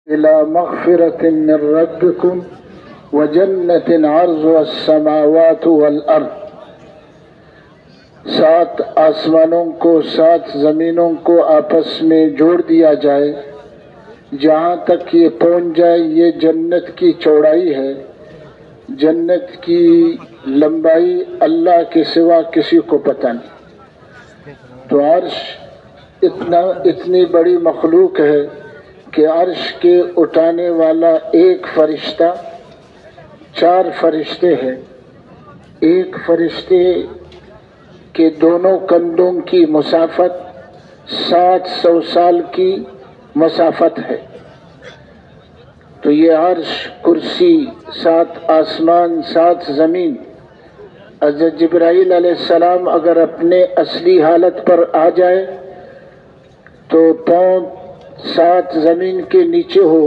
إلى مغفرة من ربكم وجنة عرضها السماوات والأرض. 7 آسمانوں کو 7 زمینوں کو آپس میں جوڑ دیا جائے، جہاں تک یہ پہنچ جائے یہ جنت کی چوڑائی ہے، جنت کی لمبائی اللہ کے سوا کسی کو پتہ نہیں۔ تو عرش اتنی بڑی مخلوق ہے کہ عرش کے اٹھانے والا ایک فرشتہ 4 فرشتے ہیں۔ ایک فرشتے کے دونوں کندھوں کی مسافت 700 سال کی مسافت ہے۔ تو یہ عرش، کرسی، 7 آسمان، 7 زمین، حضرت جبرائیل علیہ السلام اگر اپنے اصلی حالت پر آ جائے تو پاؤں 7 زمین کے نیچے ہو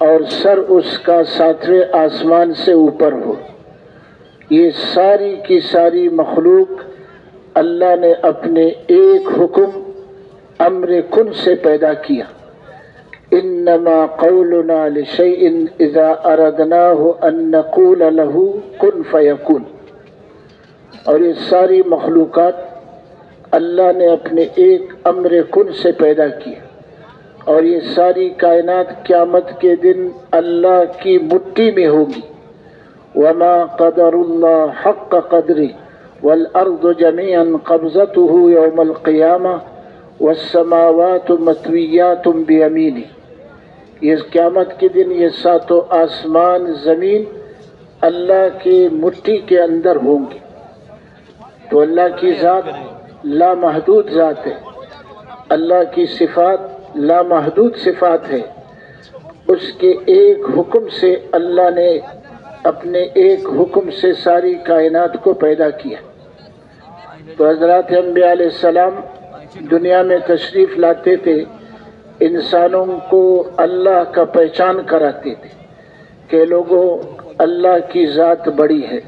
اور سر اس کا 7ویں آسمان سے اوپر ہو۔ یہ ساری کی ساری مخلوق اللہ نے اپنے ایک حکم امر کن سے پیدا کیا۔ انما قولنا لشیء اذا اردناہ ان نقول له کن فیکون۔ اور یہ ساری مخلوقات اللہ نے اپنے ایک امر کن سے پیدا کیا، اور یہ ساری کائنات قیامت کے دن اللہ کی مٹھی میں ہوگی۔ وما قدر اللہ حق قدرہ والارض جميعا قبضته يوم القيامة والسماوات مطویات بیمینہ۔ یہ قیامت کے دن یہ 7 آسمان زمین اللہ کی مٹھی کے اندر ہوں گے۔ تو اللہ کی ذات لامحدود ذات ہے، اللہ کی صفات لامحدود صفات ہے۔ اس کے ایک حکم سے اللہ نے اپنے ایک حکم سے ساری کائنات کو پیدا کیا۔ تو حضرات انبیاء علیہ السلام دنیا میں تشریف لاتے تھے، انسانوں کو اللہ کا پہچان کراتے تھے کہ لوگوں اللہ کی ذات بڑی ہے،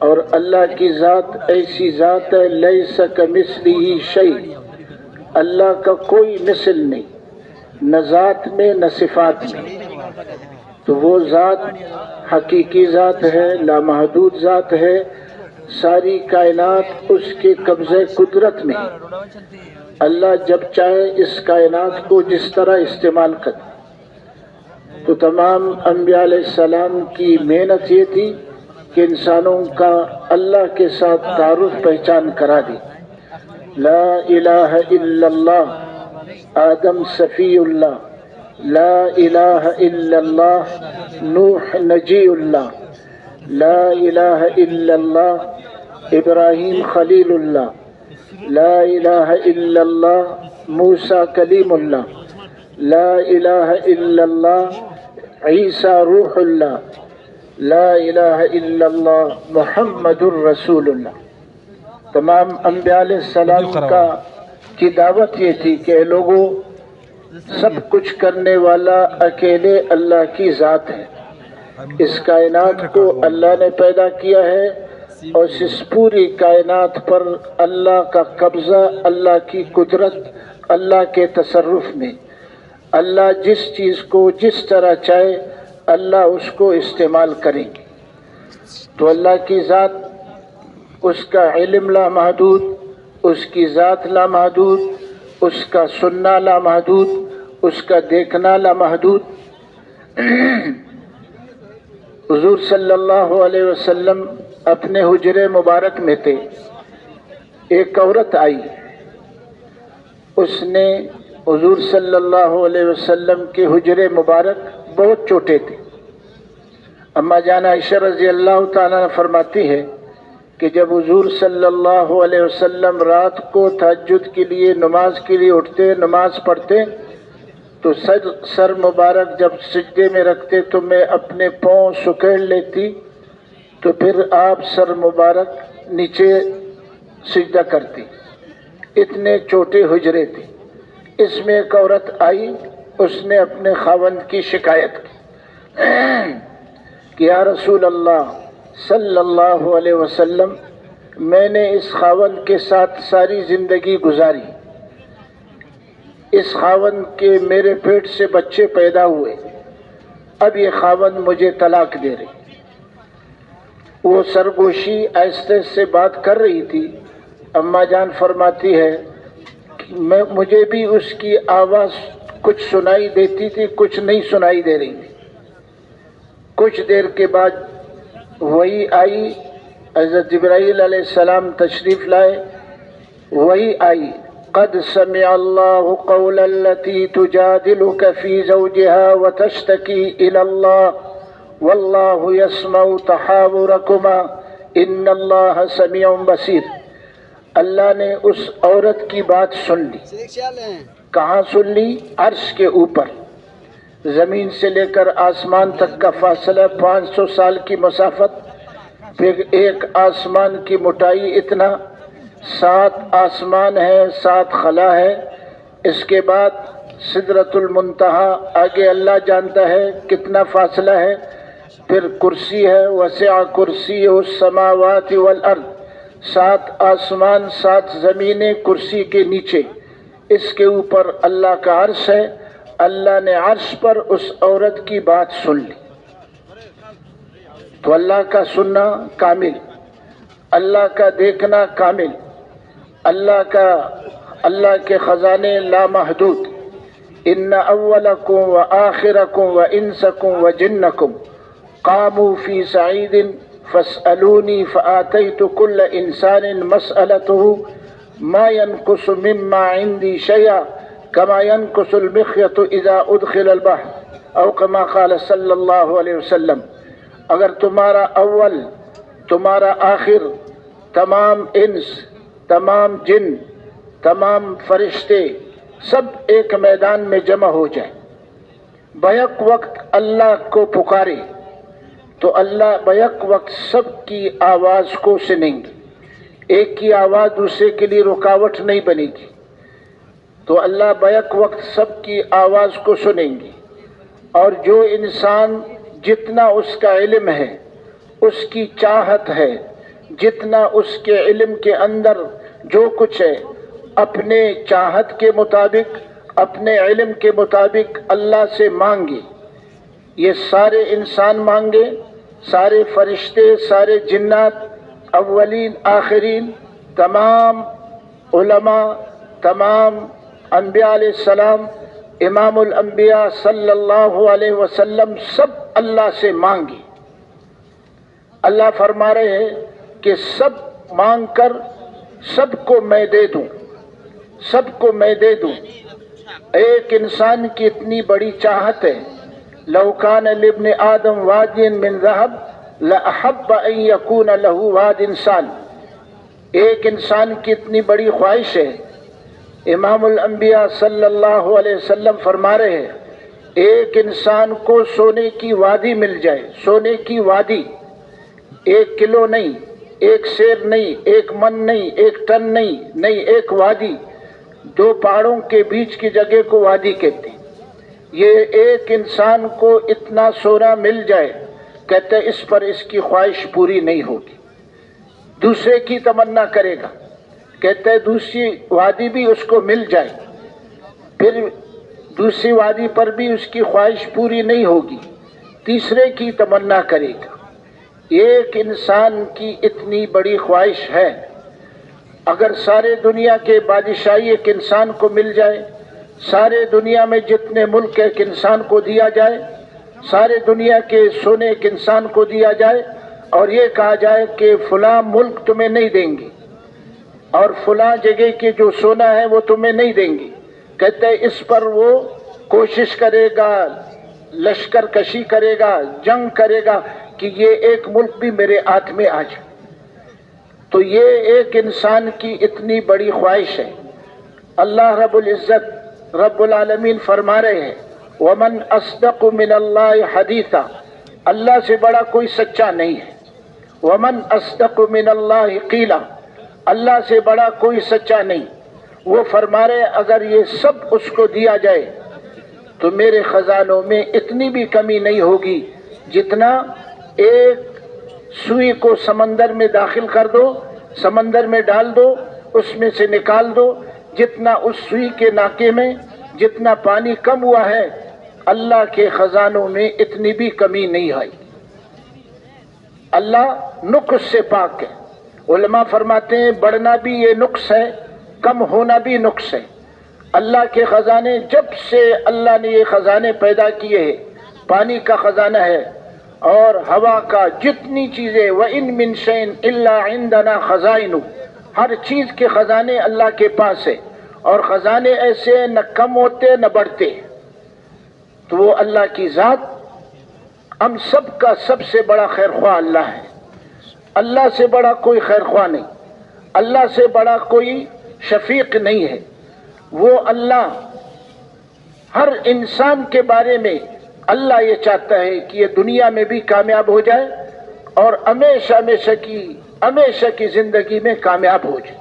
اور اللہ کی ذات ایسی ذات ہے لیس کمثلہ شیء، اللہ کا کوئی مثل نہیں، نہ ذات میں نہ صفات میں۔ تو وہ ذات حقیقی ذات ہے، لامحدود ذات ہے، ساری کائنات اس کے قبضے قدرت میں ہے۔ اللہ جب چاہے اس کائنات کو جس طرح استعمال کرے۔ تو تمام انبیاء علیہ السلام کی محنت یہ تھی کہ انسانوں کا اللہ کے ساتھ تعارف پہچان کرا دی۔ لا الہ الا اللہ، آدم صفی اللہ، لا الہ الا اللہ، نوح نجی اللہ، لا الہ الا اللہ، ابراہیم خلیل اللہ، لا الہ الا اللہ، موسیٰ کلیم اللہ، لا الہ الا اللہ، عیسیٰ روح اللہ، لا الہ الا اللہ، محمد الرسول اللہ۔ تمام انبیاء علیہ السلام کی دعوت یہ تھی کہ لوگوں، سب کچھ کرنے والا اکیلے اللہ کی ذات ہے۔ اس کائنات کو اللہ نے پیدا کیا ہے، اور اس پوری کائنات پر اللہ کا قبضہ، اللہ کی قدرت، اللہ کے تصرف میں۔ اللہ جس چیز کو جس طرح چاہے اللہ اس کو استعمال کریں گے۔ تو اللہ کی ذات، اس کا علم لامحدود، اس کی ذات لامحدود، اس کا سننا لامحدود، اس کا دیکھنا لامحدود۔ حضور صلی اللہ علیہ وسلم اپنے حجرے مبارک میں تھے، ایک عورت آئی، اس نے حضور صلی اللہ علیہ وسلم کے حجرے مبارک بہت چھوٹے تھے۔ اما جان عائشہ رضی اللہ تعالیٰ فرماتی ہے کہ جب حضور صلی اللہ علیہ وسلم رات کو تہجد کے لیے نماز کے لیے اٹھتے، نماز پڑھتے، تو سر مبارک جب سجدے میں رکھتے تو میں اپنے پاؤں سکیڑ لیتی، تو پھر آپ سر مبارک نیچے سجدہ کرتی۔ اتنے چھوٹے حجرے تھے۔ اس میں ایک عورت آئی، اس نے اپنے خاوند کی شکایت کی کہ یا رسول اللہ صلی اللہ علیہ وسلم، میں نے اس خاوند کے ساتھ ساری زندگی گزاری، اس خاوند کے میرے پیٹ سے بچے پیدا ہوئے، اب یہ خاوند مجھے طلاق دے رہی۔ وہ سرگوشی آہستہ سے بات کر رہی تھی۔ اماں جان فرماتی ہے کہ مجھے بھی اس کی آواز کچھ سنائی دیتی تھی، کچھ نہیں سنائی دے رہی تھی۔ کچھ دیر کے بعد وہی آئی، حضرت جبرائیل علیہ السلام تشریف لائے، وہی آئی، قد سمع اللہ قول التي تجادلك في زوجها وتشتكي الى الله والله يسمع تحاوركما ان اللہ سمیع بصیر۔ اللہ نے اس عورت کی بات سن لی۔ کہاں سن لی؟ عرش کے اوپر۔ زمین سے لے کر آسمان تک کا فاصلہ 500 سال کی مسافت، پھر ایک آسمان کی موٹائی اتنا، 7 آسمان ہے، 7 خلا ہے، اس کے بعد سدرۃ المنتہا، آگے اللہ جانتا ہے کتنا فاصلہ ہے، پھر کرسی ہے، وسع کرسی السماوات والارض، 7 آسمان، 7 زمینیں کرسی کے نیچے، اس کے اوپر اللہ کا عرش ہے۔ اللہ نے عرش پر اس عورت کی بات سن لی۔ تو اللہ کا سننا کامل، اللہ کا دیکھنا کامل، اللہ کے خزانے لامحدود۔ ان اولکم وآخرکم وانسکم وجنکم قاموا فی سعید فاسألونی فآتیت کل انسان مسألته ما ينقص مما عندي شيئا كما ينقص المخيط اذا ادخل البحر او كما قال صلی اللہ علیہ وسلم۔ اگر تمہارا اول، تمہارا آخر، تمام انس، تمام جن، تمام فرشتے سب ایک میدان میں جمع ہو جائیں، بیک وقت اللہ کو پکارے تو اللہ بیک وقت سب کی آواز کو سنیں گے، ایک کی آواز دوسرے کے لیے رکاوٹ نہیں بنے گی، تو اللہ بیک وقت سب کی آواز کو سنیں گے۔ اور جو انسان جتنا اس کا علم ہے، اس کی چاہت ہے، جتنا اس کے علم کے اندر جو کچھ ہے، اپنے چاہت کے مطابق، اپنے علم کے مطابق اللہ سے مانگے۔ یہ سارے انسان مانگے، سارے فرشتے، سارے جنات، اولین آخرین، تمام علماء، تمام انبیاء علیہ السلام، امام الانبیاء صلی اللہ علیہ وسلم، سب اللہ سے مانگے۔ اللہ فرما رہے ہیں کہ سب مانگ کر سب کو میں دے دوں، سب کو میں دے دوں۔ ایک انسان کی اتنی بڑی چاہت ہے، لو کان لابن آدم واد من ذہب لأحب ان یکون له واد سال۔ ایک انسان کی اتنی بڑی خواہش ہے، امام الانبیاء صلی اللہ علیہ وسلم فرما رہے ہیں ایک انسان کو سونے کی وادی مل جائے، سونے کی وادی، 1 کلو نہیں، 1 سیر نہیں، 1 من نہیں، 1 ٹن نہیں، ایک وادی، 2 پہاڑوں کے بیچ کی جگہ کو وادی کہتے ہیں۔ یہ ایک انسان کو اتنا سونا مل جائے، کہتے ہیں اس پر اس کی خواہش پوری نہیں ہوگی، دوسرے کی تمنا کرے گا، کہتے ہیں دوسری وادی بھی اس کو مل جائے، پھر دوسری وادی پر بھی اس کی خواہش پوری نہیں ہوگی، تیسرے کی تمنا کرے گا۔ ایک انسان کی اتنی بڑی خواہش ہے، اگر سارے دنیا کے بادشاہی ایک انسان کو مل جائے، سارے دنیا میں جتنے ملک ایک انسان کو دیا جائے، سارے دنیا کے سونے ایک انسان کو دیا جائے، اور یہ کہا جائے کہ فلاں ملک تمہیں نہیں دیں گے اور فلاں جگہ کے جو سونا ہے وہ تمہیں نہیں دیں گے، کہتے ہیں اس پر وہ کوشش کرے گا، لشکر کشی کرے گا، جنگ کرے گا کہ یہ ایک ملک بھی میرے ہاتھ میں آ جائے۔ تو یہ ایک انسان کی اتنی بڑی خواہش ہے۔ اللہ رب العزت رب العالمین فرما رہے ہیں وَمَنْ أَصْدَقُ مِنَ اللَّهِ حَدِيثًا، اللہ سے بڑا کوئی سچا نہیں ہے۔ وَمَنْ أَصْدَقُ مِنَ اللَّهِ قِيلًا، اللہ سے بڑا کوئی سچا نہیں۔ وہ فرما رہے اگر یہ سب اس کو دیا جائے تو میرے خزانوں میں اتنی بھی کمی نہیں ہوگی، جتنا ایک سوئی کو سمندر میں داخل کر دو، سمندر میں ڈال دو، اس میں سے نکال دو، جتنا اس سوئی کے ناکے میں جتنا پانی کم ہوا ہے اللہ کے خزانوں میں اتنی بھی کمی نہیں آئی۔ اللہ نقص سے پاک ہے۔ علماء فرماتے ہیں بڑھنا بھی یہ نقص ہے، کم ہونا بھی نقص ہے۔ اللہ کے خزانے، جب سے اللہ نے یہ خزانے پیدا کیے ہیں، پانی کا خزانہ ہے اور ہوا کا، جتنی چیزیں وَإِن مِّن شَيْءٍ إِلَّا عِندَنَا خَزَائِنُهُ، ہر چیز کے خزانے اللہ کے پاس ہے، اور خزانے ایسے نہ کم ہوتے نہ بڑھتے۔ تو وہ اللہ کی ذات ہم سب کا سب سے بڑا خیر خواہ اللہ ہے۔ اللہ سے بڑا کوئی خیر خواہ نہیں، اللہ سے بڑا کوئی شفیق نہیں ہے۔ وہ اللہ ہر انسان کے بارے میں اللہ یہ چاہتا ہے کہ یہ دنیا میں بھی کامیاب ہو جائے اور ہمیشہ کی زندگی میں کامیاب ہو جائے۔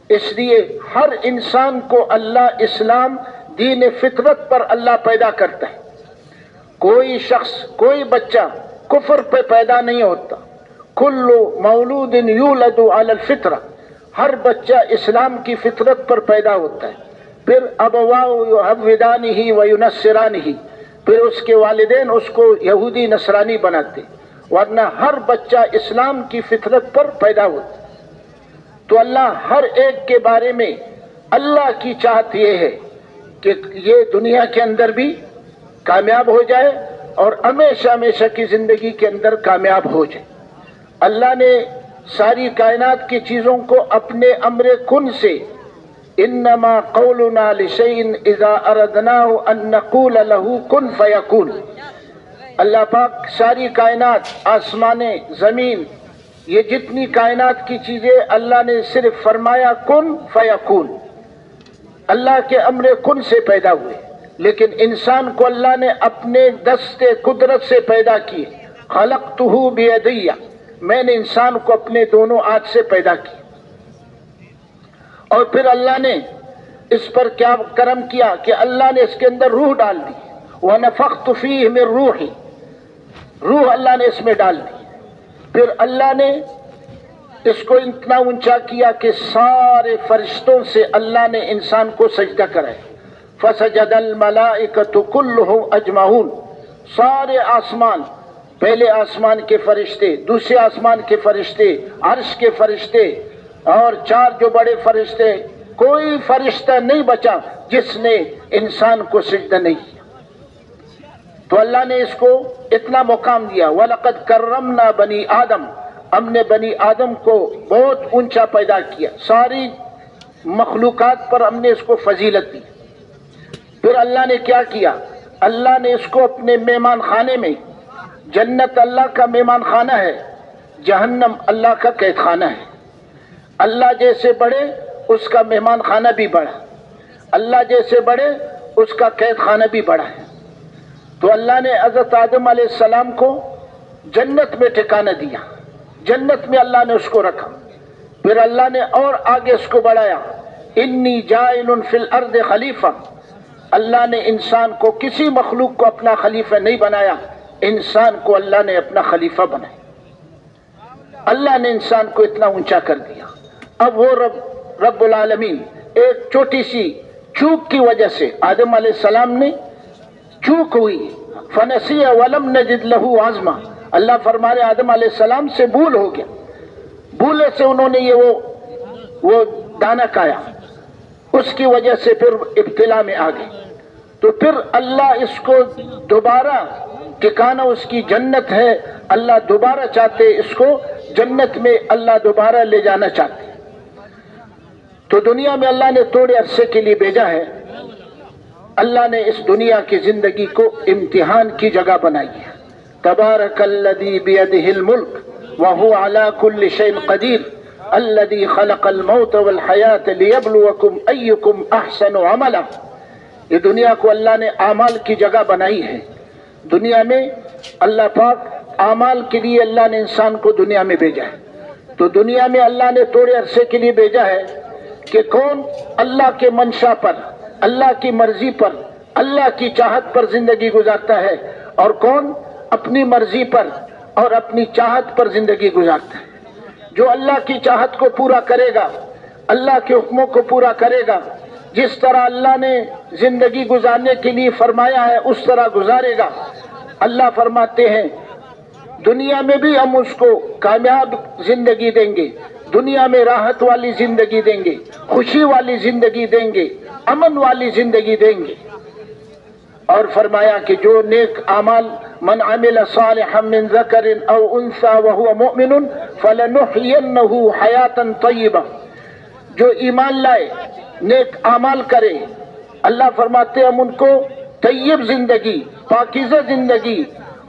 اس لیے ہر انسان کو اللہ اسلام دین فطرت پر اللہ پیدا کرتا ہے۔ کوئی شخص، کوئی بچہ کفر پہ پیدا نہیں ہوتا۔ کل مولود یولد علی الفطرہ، ہر بچہ اسلام کی فطرت پر پیدا ہوتا ہے۔ پھر ابواہ یحودانہ و ینصرانہ، پھر اس کے والدین اس کو یہودی نصرانی بناتے، ورنہ ہر بچہ اسلام کی فطرت پر پیدا ہوتا ہے۔ تو اللہ ہر ایک کے بارے میں اللہ کی چاہت یہ ہے کہ یہ دنیا کے اندر بھی کامیاب ہو جائے اور ہمیشہ کی زندگی کے اندر کامیاب ہو جائے۔ اللہ نے ساری کائنات کی چیزوں کو اپنے امر کن سے، انما قولنا لشیء اذا اردناه ان نقول له کن فیکون، اللہ پاک ساری کائنات، آسمانیں، زمین، یہ جتنی کائنات کی چیزیں اللہ نے صرف فرمایا کن فیکون، اللہ کے امر کن سے پیدا ہوئے۔ لیکن انسان کو اللہ نے اپنے دست قدرت سے پیدا کیے۔ خلقتہ بیدی، میں نے انسان کو اپنے دونوں ہاتھ سے پیدا کیا، اور پھر اللہ نے اس پر کیا کرم کیا کہ اللہ نے اس کے اندر روح ڈال دی۔ وَنَفَخْتُ فِيهِ مِن رُوحِي، روح اللہ نے اس میں ڈال دی۔ پھر اللہ نے اس کو اتنا اونچا کیا کہ سارے فرشتوں سے اللہ نے انسان کو سجدہ کرایا۔ فَسَجَدَ الْمَلَائِكَةُ كُلُّهُمْ أَجْمَعُونَ، سارے آسمان، پہلے آسمان کے فرشتے، دوسرے آسمان کے فرشتے، عرش کے فرشتے، اور چار جو بڑے فرشتے، کوئی فرشتہ نہیں بچا جس نے انسان کو سجدہ نہیں کیا۔ تو اللہ نے اس کو اتنا مقام دیا۔ وَلَقَدْ كَرَّمْنَا بَنِي آدم، ہم نے بنی آدم کو بہت اونچا پیدا کیا، ساری مخلوقات پر ہم نے اس کو فضیلت دی۔ پھر اللہ نے کیا کیا؟ اللہ نے اس کو اپنے مہمان خانے میں، جنت اللہ کا مہمان خانہ ہے، جہنم اللہ کا قید خانہ ہے۔ اللہ جیسے بڑے اس کا مہمان خانہ بھی بڑا، اللہ جیسے بڑے اس کا قید خانہ بھی بڑا ہے۔ تو اللہ نے حضرت آدم علیہ السلام کو جنت میں ٹھکانہ دیا، جنت میں اللہ نے اس کو رکھا۔ پھر اللہ نے اور آگے اس کو بڑھایا، انی جاعل فی الارض خلیفہ، اللہ نے انسان کو، کسی مخلوق کو اپنا خلیفہ نہیں بنایا، انسان کو اللہ نے اپنا خلیفہ بنایا۔ اللہ نے انسان کو اتنا اونچا کر دیا۔ اب وہ رب العالمین ایک چھوٹی سی چوک کی وجہ سے، آدم علیہ السلام نے چوک ہوئی، فنسی ولم نجد لہ عزما، اللہ فرما رہے آدم علیہ السلام سے بھول ہو گیا، بھولے سے انہوں نے یہ وہ دانا کھایا، اس کی وجہ سے پھر ابتلا میں آ گئے۔ تو پھر اللہ اس کو دوبارہ ٹھکانہ، اس کی جنت ہے، اللہ دوبارہ چاہتے اس کو جنت میں، اللہ دوبارہ لے جانا چاہتے۔ تو دنیا میں اللہ نے تھوڑے عرصے کے لیے بھیجا ہے۔ اللہ نے اس دنیا کی زندگی کو امتحان کی جگہ بنائی ہے۔ تبارک الذی بیدہ الملک وہو علی کل شیء قدیر الذی خلق الموت والحیات لیبلوکم ایکم احسن عملا، یہ دنیا کو اللہ نے اعمال کی جگہ بنائی ہے۔ دنیا میں اللہ پاک اعمال کے لیے اللہ نے انسان کو دنیا میں بھیجا ہے۔ تو دنیا میں اللہ نے تھوڑے عرصے کے لیے بھیجا ہے کہ کون اللہ کے منشا پر، اللہ کی مرضی پر، اللہ کی چاہت پر زندگی گزارتا ہے، اور کون اپنی مرضی پر اور اپنی چاہت پر زندگی گزارتا ہے۔ جو اللہ کی چاہت کو پورا کرے گا، اللہ کے حکموں کو پورا کرے گا، جس طرح اللہ نے زندگی گزارنے کے لیے فرمایا ہے اس طرح گزارے گا۔ اللہ فرماتے ہیں دنیا میں بھی ہم اس کو کامیاب زندگی دیں گے، دنیا میں راحت والی زندگی دیں گے، خوشی والی زندگی دیں گے، امن والی زندگی دیں گے۔ اور فرمایا کہ جو نیک اعمال من عمل صالحا من ذکر او انثى وهو مؤمن فلنحيينه حیاتا طیبہ، جو ایمان لائے نیک اعمال کرے، اللہ فرماتے ہیں ہم ان کو طیب زندگی، پاکیزہ زندگی،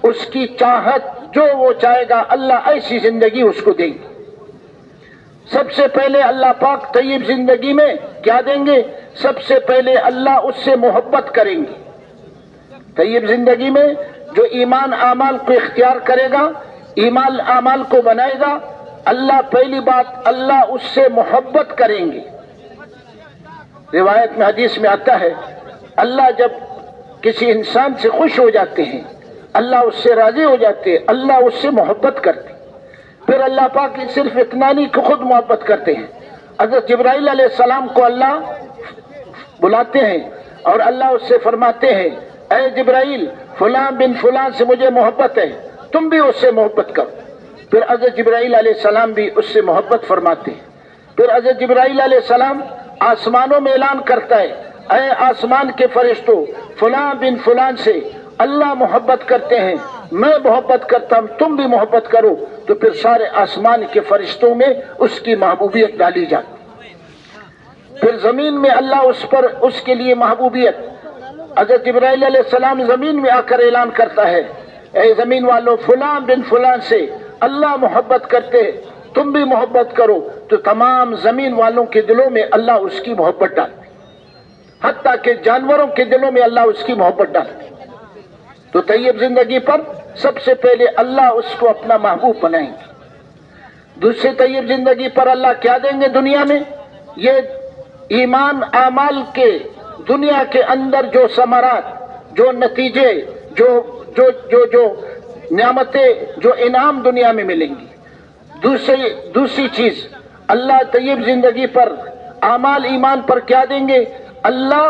اس کی چاہت جو وہ چاہے گا اللہ ایسی زندگی اس کو دیں گے۔ سب سے پہلے اللہ پاک طیب زندگی میں کیا دیں گے؟ سب سے پہلے اللہ اس سے محبت کریں گے۔ طیب زندگی میں جو ایمان اعمال کو اختیار کرے گا، ایمان اعمال کو بنائے گا، اللہ پہلی بات اللہ اس سے محبت کریں گے۔ روایت میں حدیث میں آتا ہے اللہ جب کسی انسان سے خوش ہو جاتے ہیں، اللہ اس سے راضی ہو جاتے ہیں، اللہ اس سے محبت کرتے ہیں۔ پھر اللہ پاک صرف اتنا نہیں کہ خود محبت کرتے ہیں، حضرت جبرائیل علیہ السلام کو اللہ بلاتے ہیں اور اللہ اس سے فرماتے ہیں اے جبرائیل فلاں بن فلاں سے مجھے محبت ہے، تم بھی اس سے محبت کرو۔ پھر حضرت جبرائیل علیہ السلام بھی اس سے محبت فرماتے ہیں۔ پھر حضرت جبرائیل علیہ السلام آسمانوں میں اعلان کرتا ہے اے آسمان کے فرشتوں فلاں بن فلاں سے اللہ محبت کرتے ہیں، میں محبت کرتا ہوں، تم بھی محبت کرو۔ تو پھر سارے آسمان کے فرشتوں میں اس کی محبوبیت ڈالی جاتی۔ پھر زمین میں اللہ اس پر اس کے لیے محبوبیت، حضرت جبرائیل علیہ السلام زمین میں آ کر اعلان کرتا ہے اے زمین والوں فلاں بن فلاں سے اللہ محبت کرتے، تم بھی محبت کرو۔ تو تمام زمین والوں کے دلوں میں اللہ اس کی محبت ڈالتے، حتیٰ کہ جانوروں کے دلوں میں اللہ اس کی محبت ڈالتے۔ تو طیب زندگی پر سب سے پہلے اللہ اس کو اپنا محبوب بنائیں گے۔ دوسرے طیب زندگی پر اللہ کیا دیں گے دنیا میں؟ یہ ایمان اعمال کے دنیا کے اندر جو ثمرات، جو نتیجے، جو نعمتیں، جو انعام دنیا میں ملیں گی۔ دوسری چیز اللہ طیب زندگی پر اعمال ایمان پر کیا دیں گے؟ اللہ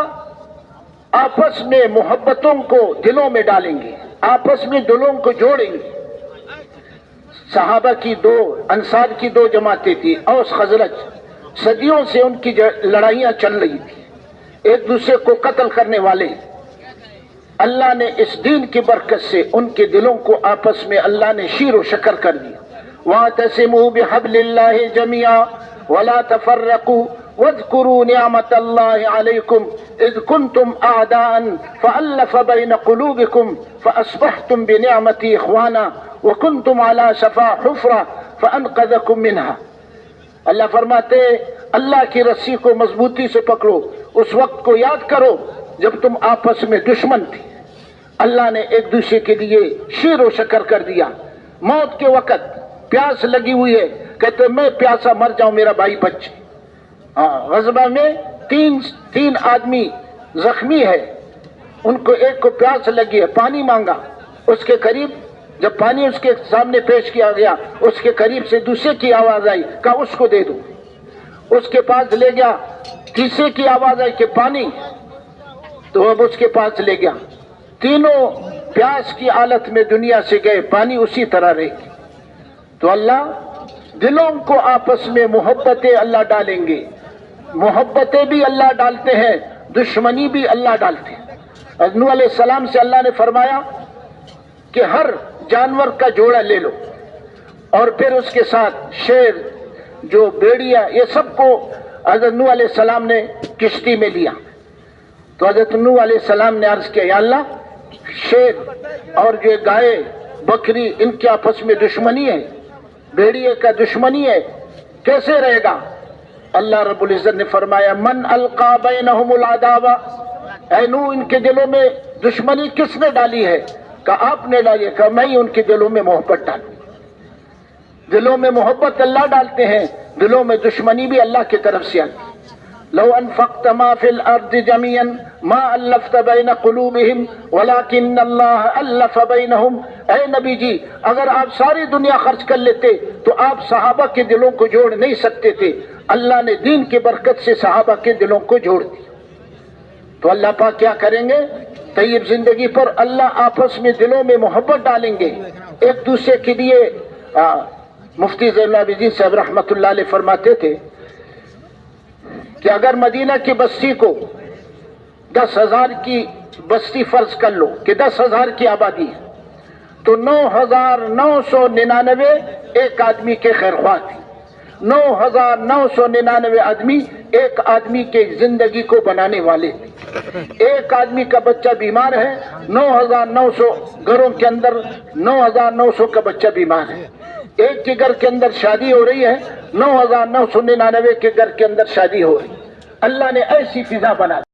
آپس میں محبتوں کو دلوں میں ڈالیں گے، آپس میں دلوں کو جوڑیں گے۔ صحابہ کی دو، انصار کی دو جماعتیں تھیں، اوس خزرج، صدیوں سے ان کی لڑائیاں چل رہی تھی، ایک دوسرے کو قتل کرنے والے۔ اللہ نے اس دین کی برکت سے ان کے دلوں کو آپس میں اللہ نے شیر و شکر کر دیا۔ وَاعْتَصِمُوا بِحَبْلِ اللَّهِ جَمِيعًا وَلَا تَفَرَّقُوا وَاذْكُرُوا نِعْمَةَ اللَّهِ عَلَيْكُمْ إِذْ كُنْتُمْ أَعْدَاءً فَأَلَّفَ بَيْنَ قُلُوبِكُمْ فَأَصْبَحْتُمْ بِنِعْمَتِهِ إِخْوَانًا وَكُنْتُمْ عَلَى شَفَا حُفْرَةٍ فَأَنْقَذَكُمْ مِنْهَا۔ اللہ فرماتے اللہ کی رسی کو مضبوطی سے پکڑو، اس وقت کو یاد کرو جب تم آپس میں دشمن تھے، اللہ نے ایک دوسرے کے لیے شیر و شکر کر دیا۔ موت کے وقت پیاس لگی ہوئی ہے، کہتے میں پیاسا مر جاؤں میرا بھائی بچے۔ غزوہ میں تین آدمی زخمی ہے، ان کو ایک کو پیاس لگی ہے، پانی مانگا، اس کے قریب جب پانی اس کے سامنے پیش کیا گیا، اس کے قریب سے دوسرے کی آواز آئی، کہا اس کو دے دو، اس کے پاس لے گیا، تیسرے کی آواز آئی کہ پانی، تو اب اس کے پاس لے گیا، تینوں پیاس کی حالت میں دنیا سے گئے، پانی اسی طرح رہ گئی۔ تو اللہ دلوں کو آپس میں محبتیں اللہ ڈالیں گے، محبتیں بھی اللہ ڈالتے ہیں، دشمنی بھی اللہ ڈالتے ہیں۔ نوح علیہ السلام سے اللہ نے فرمایا کہ ہر جانور کا جوڑا لے لو، اور پھر اس کے ساتھ شیر، جو بیڑیا، یہ سب کو حضرت نوح علیہ السلام نے کشتی میں لیا۔ تو حضرت نوح علیہ السلام نے عرض کیا یا اللہ شیر اور جو گائے بکری ان کے آپس میں دشمنی ہے، بھیڑیے کا دشمنی ہے، کیسے رہے گا؟ اللہ رب العزت نے فرمایا من القا بینہم العداوہ، اے نوح ان کے دلوں میں دشمنی کس نے ڈالی ہے؟ کہا آپ نے ڈالی، کہا میں ہی ان کے دلوں میں محبت ڈالوں۔ دلوں میں محبت اللہ ڈالتے ہیں، دلوں میں دشمنی بھی اللہ کی طرف سے آتی ہے۔ لو انفقت ما فی الارض جميعا ما الفت بین قلوبهم ولكن اللہ الف بینہم، اے نبی جی اگر آپ ساری دنیا خرچ کر لیتے تو آپ صحابہ کے دلوں کو جوڑ نہیں سکتے تھے، اللہ نے دین کی برکت سے صحابہ کے دلوں کو جوڑ دیا۔ تو اللہ پاک کیا کریں گے؟ طیب زندگی پر اللہ آپس میں دلوں میں محبت ڈالیں گے ایک دوسرے کے لیے۔ مفتی زین العابدین صاحب رحمۃ اللہ علیہ فرماتے تھے کہ اگر مدینہ کی بستی کو 10,000 کی بستی فرض کر لو کہ 10,000 کی آبادی ہے تو 9,999 ایک آدمی کے خیرخواہ تھے۔ 9,999 آدمی ایک آدمی کے زندگی کو بنانے والے تھے۔ ایک آدمی کا بچہ بیمار ہے، 9,900 گھروں کے اندر 9,900 کا بچہ بیمار ہے۔ ایک کے گھر کے اندر شادی ہو رہی ہے، 9,999 کے گھر کے اندر شادی ہو رہی ہے۔ اللہ نے ایسی فضا بنا دی۔